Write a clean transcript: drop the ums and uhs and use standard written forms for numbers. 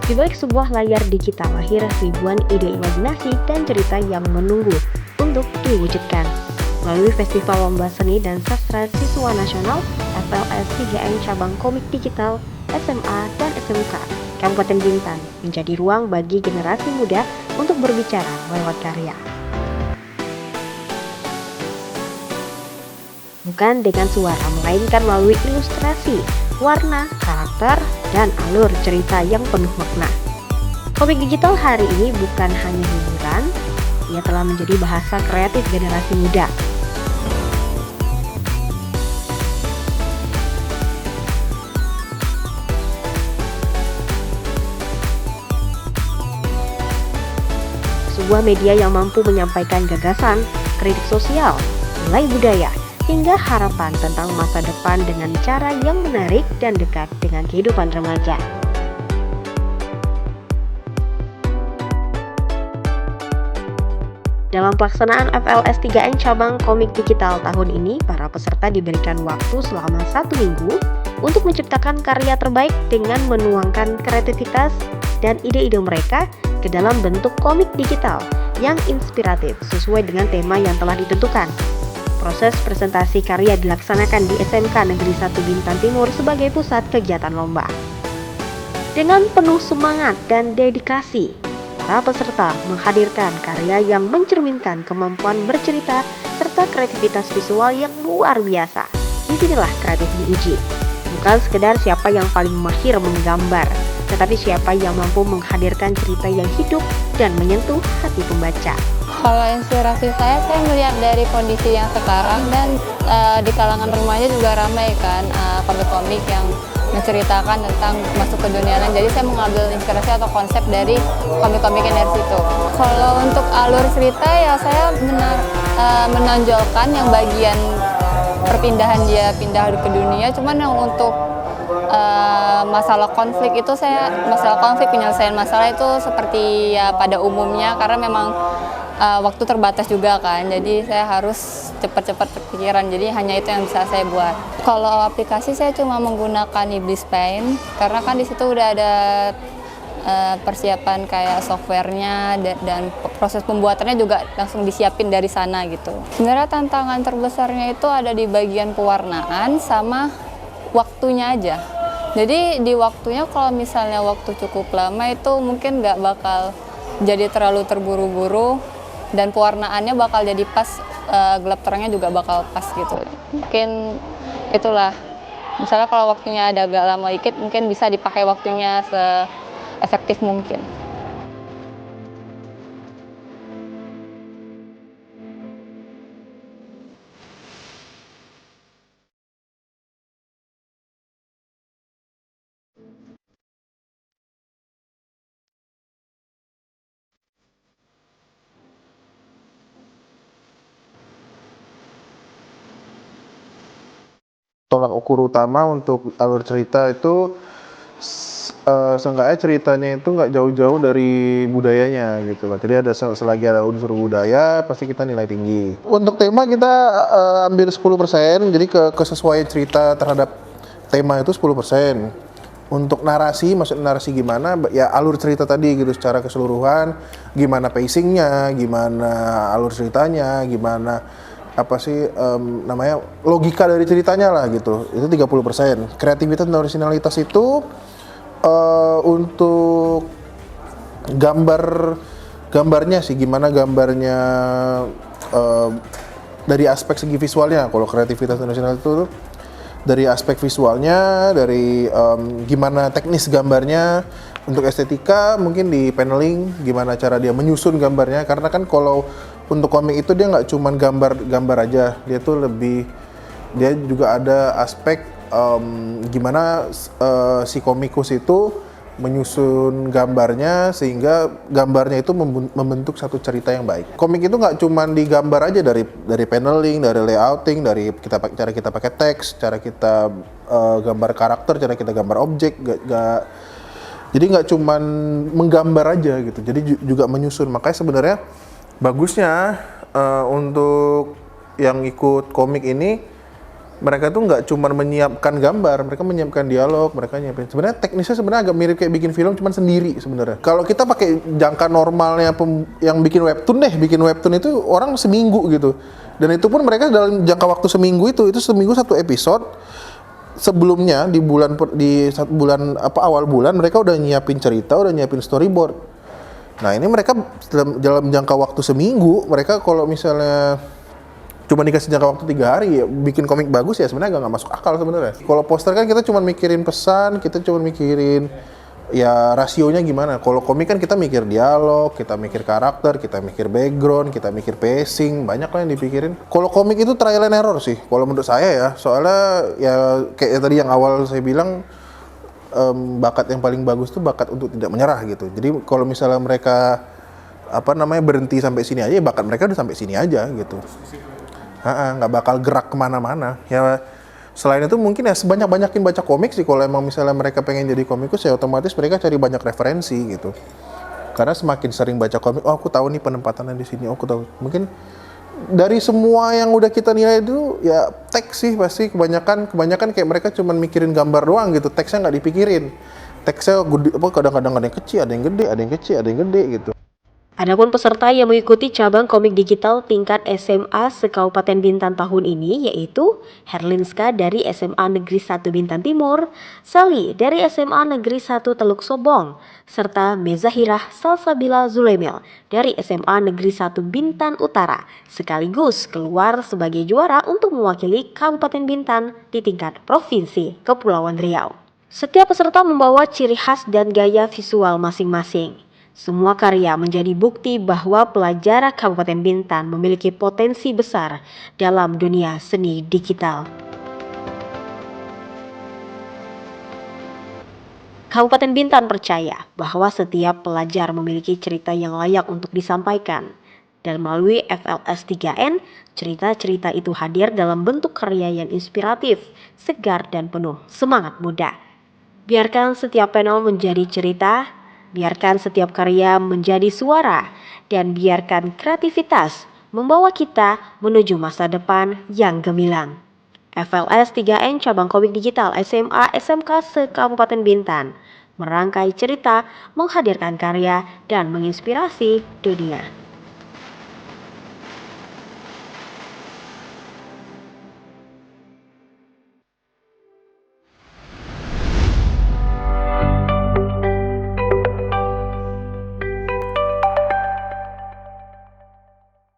Di balik sebuah layar digital lahir ribuan ide imajinasi dan cerita yang menunggu untuk diwujudkan. Melalui Festival Lomba Seni dan Sastra Siswa Nasional FLS 3N Cabang Komik Digital SMA dan SMK Kabupaten Bintan menjadi ruang bagi generasi muda untuk berbicara lewat karya. Bukan dengan suara, melainkan melalui ilustrasi, warna, karakter, dan alur cerita yang penuh makna. Komik digital hari ini bukan hanya hiburan, ia telah menjadi bahasa kreatif generasi muda. Sebuah media yang mampu menyampaikan gagasan, kritik sosial, nilai budaya, hingga harapan tentang masa depan dengan cara yang menarik dan dekat dengan kehidupan remaja. Dalam pelaksanaan FLS 3N Cabang Komik Digital tahun ini, para peserta diberikan waktu selama 1 minggu untuk menciptakan karya terbaik dengan menuangkan kreativitas dan ide-ide mereka ke dalam bentuk komik digital yang inspiratif sesuai dengan tema yang telah ditentukan. Proses presentasi karya dilaksanakan di SMK Negeri 1 Bintan Timur sebagai pusat kegiatan lomba. Dengan penuh semangat dan dedikasi, para peserta menghadirkan karya yang mencerminkan kemampuan bercerita serta kreativitas visual yang luar biasa. Disinilah kreatif diuji. Bukan sekedar siapa yang paling mahir menggambar, tetapi siapa yang mampu menghadirkan cerita yang hidup dan menyentuh hati pembaca. Kalau inspirasi saya melihat dari kondisi yang sekarang dan di kalangan remaja juga ramai kan komik-komik yang menceritakan tentang masuk ke dunia lain. Jadi saya mengambil inspirasi atau konsep dari komik-komik yang dari situ. Kalau untuk alur cerita ya saya menonjolkan yang bagian perpindahan dia pindah ke dunia. Cuman yang untuk masalah konflik itu penyelesaian masalah itu seperti ya pada umumnya karena memang waktu terbatas juga kan, jadi saya harus cepat-cepat berpikiran, jadi hanya itu yang bisa saya buat. Kalau aplikasi saya cuma menggunakan Iblis Paint karena kan di situ udah ada persiapan kayak softwarenya dan proses pembuatannya juga langsung disiapin dari sana gitu. Sebenarnya tantangan terbesarnya itu ada di bagian pewarnaan sama waktunya aja. Jadi di waktunya kalau misalnya waktu cukup lama itu mungkin nggak bakal jadi terlalu terburu-buru dan pewarnaannya bakal jadi pas, gelap terangnya juga bakal pas gitu. Mungkin itulah, misalnya kalau waktunya ada agak lama dikit mungkin bisa dipakai waktunya seefektif mungkin. Tolak ukur utama untuk alur cerita itu seenggaknya ceritanya itu nggak jauh-jauh dari budayanya gitu lah. Jadi ada selagi ada unsur budaya pasti kita nilai tinggi. Untuk tema kita ambil 10%, jadi kesesuaian cerita terhadap tema itu 10%. Untuk narasi, maksud narasi gimana? Ya alur cerita tadi gitu secara keseluruhan, gimana pacingnya, gimana alur ceritanya, gimana apa sih namanya logika dari ceritanya lah gitu. Itu 30%. Kreativitas dan originalitas itu untuk gambarnya sih, gimana gambarnya dari aspek segi visualnya. Kalau kreativitas dan originalitas itu dari aspek visualnya, dari gimana teknis gambarnya. Untuk estetika mungkin di paneling, gimana cara dia menyusun gambarnya, karena kan kalau untuk komik itu dia nggak cuma gambar aja, dia juga ada aspek gimana si komikus itu menyusun gambarnya sehingga gambarnya itu membentuk satu cerita yang baik. Komik itu nggak cuma digambar aja, dari paneling, dari layouting, dari cara kita pakai teks, cara kita gambar karakter, cara kita gambar objek, jadi nggak cuma menggambar aja gitu, jadi juga menyusun. Makanya sebenarnya bagusnya untuk yang ikut komik ini mereka tuh nggak cuma menyiapkan gambar, mereka menyiapkan dialog, mereka nyiapin. Sebenarnya teknisnya sebenarnya agak mirip kayak bikin film, cuman sendiri sebenarnya. Kalau kita pakai jangka normalnya yang bikin webtoon itu orang seminggu gitu. Dan itu pun mereka dalam jangka waktu seminggu itu seminggu satu episode. Sebelumnya awal bulan mereka udah nyiapin cerita, udah nyiapin storyboard. Nah ini mereka dalam jangka waktu seminggu, mereka kalau misalnya cuma dikasih jangka waktu 3 hari ya, bikin komik bagus ya sebenarnya nggak masuk akal sebenarnya. Kalau poster kan kita cuma mikirin pesan, kita cuma mikirin ya rasionya gimana. Kalau komik kan kita mikir dialog, kita mikir karakter, kita mikir background, kita mikir pacing, banyak lah yang dipikirin. Kalau komik itu trial and error sih, kalau menurut saya ya. Soalnya ya kayak tadi yang awal saya bilang, bakat yang paling bagus tuh bakat untuk tidak menyerah gitu. Jadi kalau misalnya mereka berhenti sampai sini aja, ya bakat mereka udah sampai sini aja gitu. Nggak bakal gerak kemana-mana. Ya selain itu mungkin ya sebanyak-banyakin baca komik sih. Kalau emang misalnya mereka pengen jadi komikus ya otomatis mereka cari banyak referensi gitu. Karena semakin sering baca komik, oh aku tahu nih penempatannya di sini, aku tahu. Mungkin dari semua yang udah kita nilai itu ya teks sih pasti kebanyakan kayak mereka cuman mikirin gambar doang gitu. Teksnya nggak dipikirin. Teksnya kadang-kadang ada yang kecil, ada yang gede, ada yang kecil, ada yang gede gitu. Adapun peserta yang mengikuti cabang komik digital tingkat SMA se-Kabupaten Bintan tahun ini yaitu Herlinska dari SMA Negeri 1 Bintan Timur, Sali dari SMA Negeri 1 Teluk Sobong, serta Mezahirah Salsabila Zulemil dari SMA Negeri 1 Bintan Utara, sekaligus keluar sebagai juara untuk mewakili Kabupaten Bintan di tingkat Provinsi Kepulauan Riau. Setiap peserta membawa ciri khas dan gaya visual masing-masing. Semua karya menjadi bukti bahwa pelajar Kabupaten Bintan memiliki potensi besar dalam dunia seni digital. Kabupaten Bintan percaya bahwa setiap pelajar memiliki cerita yang layak untuk disampaikan. Dan melalui FLS 3N, cerita-cerita itu hadir dalam bentuk karya yang inspiratif, segar dan penuh semangat muda. Biarkan setiap panel menjadi cerita, biarkan setiap karya menjadi suara, dan biarkan kreativitas membawa kita menuju masa depan yang gemilang. FLS 3N Cabang Komik Digital SMA SMK se-Kabupaten Bintan merangkai cerita, menghadirkan karya, dan menginspirasi dunia.